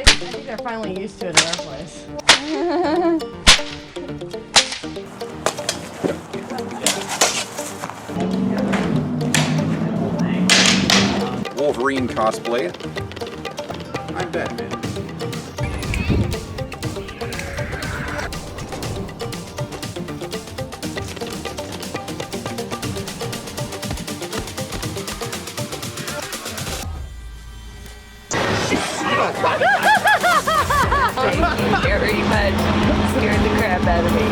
I think they're finally used to it in our place. Wolverine cosplay. I'm Batman. Thank you very much. Scared the crap out of me.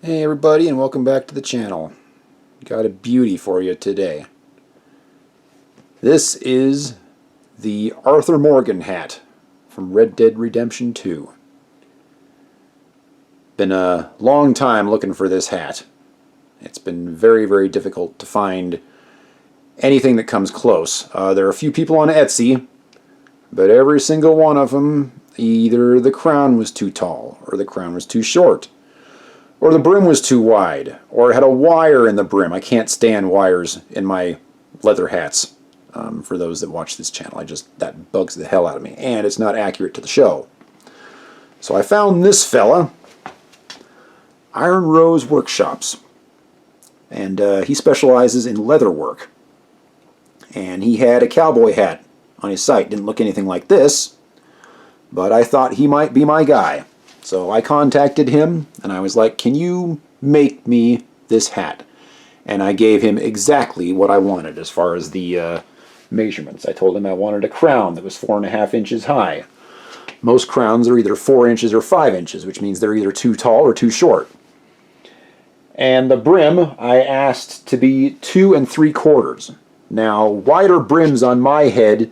Hey everybody, and welcome back to the channel. Got a beauty for you today. This is the Arthur Morgan hat from Red Dead Redemption 2. Been a long time looking for this hat. It's been very, very difficult to find anything that comes close. There are a few people on Etsy, but every single one of them, either the crown was too tall, or the crown was too short, or the brim was too wide, or it had a wire in the brim. I can't stand wires in my leather hats. For those that watch this channel, that bugs the hell out of me, and it's not accurate to the show. So I found this fella, Iron Rose Workshops, and he specializes in leather work. And he had a cowboy hat on his site. Didn't look anything like this, but I thought he might be my guy. So I contacted him, and I was like, can you make me this hat? And I gave him exactly what I wanted as far as the measurements. I told him I wanted a crown that was 4.5 inches high. Most crowns are either 4 inches or 5 inches, which means they're either too tall or too short. And the brim I asked to be 2 3/4. Now, wider brims on my head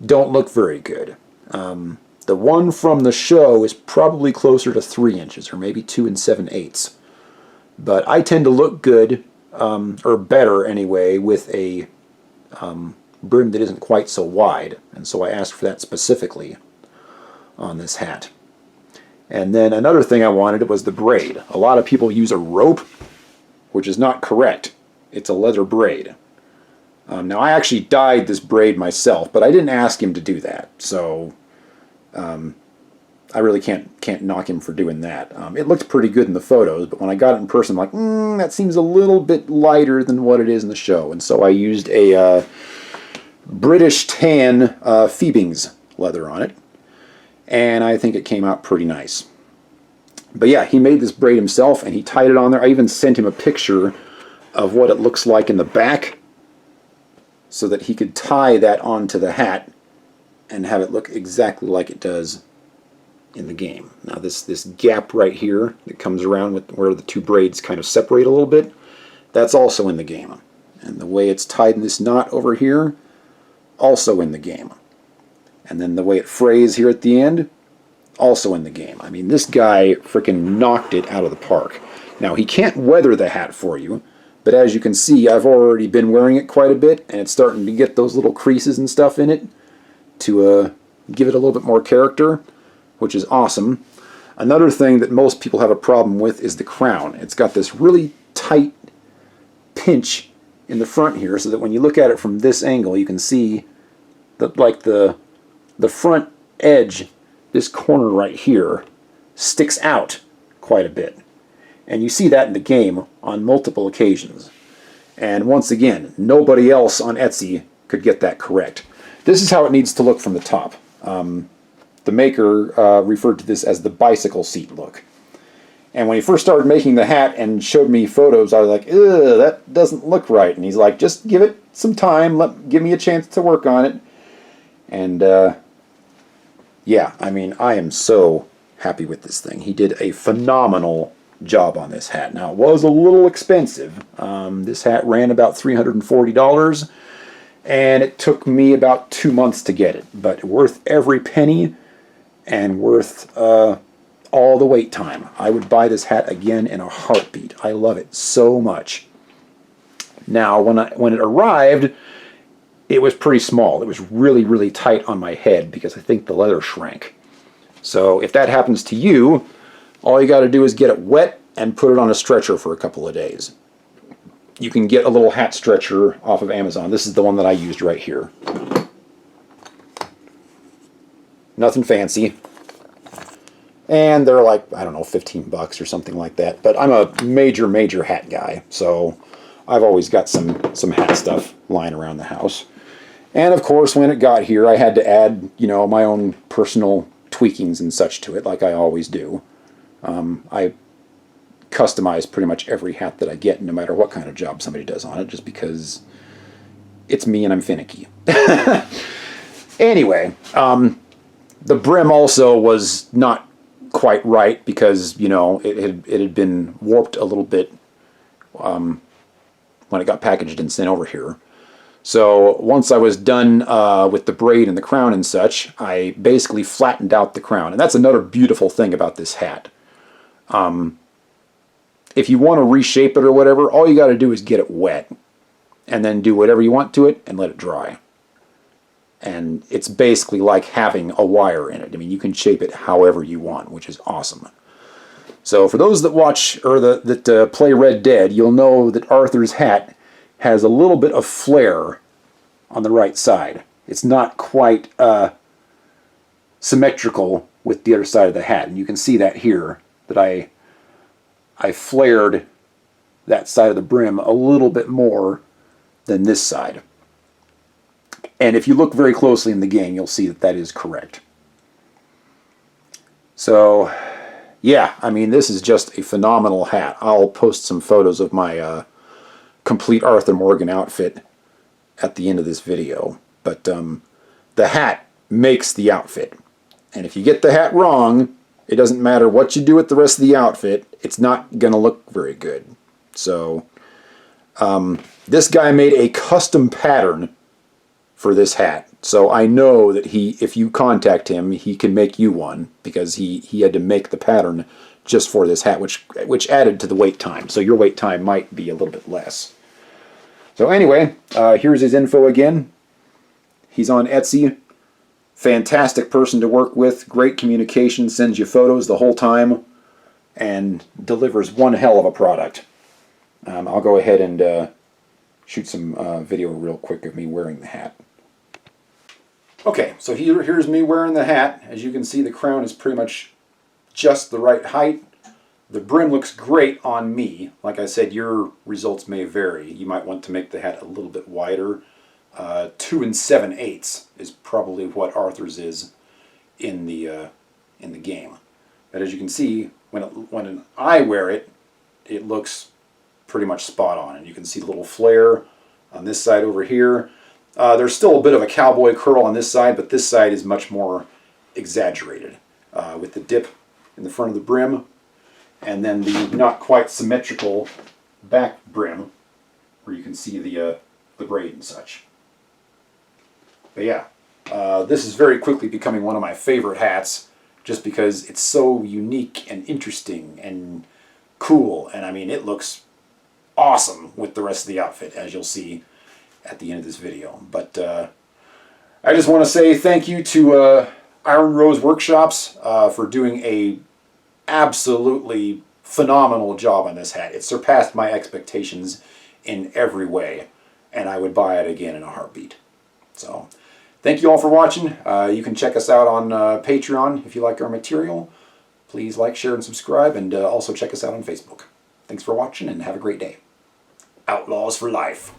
don't look very good. The one from the show is probably closer to 3 inches, or maybe 2 7/8. But I tend to look good, or better anyway, with a brim that isn't quite so wide. And so I asked for that specifically on this hat. And then another thing I wanted was the braid. A lot of people use a rope, which is not correct. It's a leather braid. Now I actually dyed this braid myself, but I didn't ask him to do that, so I really can't knock him for doing that. It looked pretty good in the photos, but when I got it in person, I'm like, that seems a little bit lighter than what it is in the show. And so I used a British tan Phoebing's leather on it, and I think it came out pretty nice. But yeah, he made this braid himself, and he tied it on there. I even sent him a picture of what it looks like in the back, so that he could tie that onto the hat and have it look exactly like it does in the game. Now this gap right here that comes around with where the two braids kind of separate a little bit, that's also in the game. And the way it's tied in this knot over here, also in the game. And then the way it frays here at the end, also in the game. I mean, this guy freaking knocked it out of the park. Now, he can't weather the hat for you, but as you can see, I've already been wearing it quite a bit, and it's starting to get those little creases and stuff in it to give it a little bit more character, which is awesome. Another thing that most people have a problem with is the crown. It's got this really tight pinch in the front here, so that when you look at it from this angle, you can see that like the front edge, this corner right here, sticks out quite a bit. And you see that in the game on multiple occasions. And once again, nobody else on Etsy could get that correct. This is how it needs to look from the top. The maker referred to this as the bicycle seat look. And when he first started making the hat and showed me photos, I was like, ugh, that doesn't look right. And he's like, just give it some time, give me a chance to work on it. And yeah, I mean, I am so happy with this thing. He did a phenomenal job on this hat. Now, it was a little expensive. This hat ran about $340, and it took me about 2 months to get it, but worth every penny and worth all the wait time. I would buy this hat again in a heartbeat. I love it so much. Now, when it arrived, it was pretty small. It was really, really tight on my head because I think the leather shrank. So if that happens to you, all you got to do is get it wet and put it on a stretcher for a couple of days. you can get a little hat stretcher off of Amazon. This is the one that I used right here. Nothing fancy. And they're like, I don't know, 15 bucks or something like that. But I'm a major hat guy, so I've always got some hat stuff lying around the house. And of course, when it got here, I had to add, you know, my own personal tweakings and such to it, like I always do. I customize pretty much every hat that I get, no matter what kind of job somebody does on it, just because it's me and I'm finicky. Anyway, the brim also was not quite right because, you know, it had been warped a little bit when it got packaged and sent over here. So once I was done with the braid and the crown and such, I basically flattened out the crown. And that's another beautiful thing about this hat. If you want to reshape it or whatever, all you got to do is get it wet. And then do whatever you want to it and let it dry. And it's basically like having a wire in it. I mean, you can shape it however you want, which is awesome. So for those that watch or that play Red Dead, you'll know that Arthur's hat has a little bit of flare on the right side. It's not quite symmetrical with the other side of the hat. And you can see that here, that I flared that side of the brim a little bit more than this side. And if you look very closely in the game, you'll see that that is correct. So, yeah, I mean, this is just a phenomenal hat. I'll post some photos of my complete Arthur Morgan outfit at the end of this video. But the hat makes the outfit. And if you get the hat wrong, it doesn't matter what you do with the rest of the outfit, it's not going to look very good. So, this guy made a custom pattern for this hat. So I know that if you contact him, he can make you one, because he had to make the pattern just for this hat, which added to the wait time. So your wait time might be a little bit less. So anyway, here's his info again. He's on Etsy. Fantastic person to work with. Great communication. Sends you photos the whole time. And delivers one hell of a product. I'll go ahead and shoot some video real quick of me wearing the hat. Okay, so here's me wearing the hat. As you can see, the crown is pretty much just the right height. The brim looks great on me. Like I said, your results may vary. You might want to make the hat a little bit wider. 2 7/8 is probably what Arthur's is in the game. But as you can see, when I wear it, it looks pretty much spot on. And you can see the little flare on this side over here. There's still a bit of a cowboy curl on this side, but this side is much more exaggerated with the dip in the front of the brim, and then the not quite symmetrical back brim where you can see the braid and such. But yeah, this is very quickly becoming one of my favorite hats just because it's so unique and interesting and cool, and I mean, it looks awesome with the rest of the outfit, as you'll see at the end of this video. But I just want to say thank you to Iron Rose Workshops for doing a absolutely phenomenal job on this hat. It surpassed my expectations in every way, and I would buy it again in a heartbeat. So thank you all for watching. You can check us out on Patreon if you like our material. Please like, share, and subscribe, and also check us out on Facebook. Thanks for watching, and have a great day. Outlaws for life.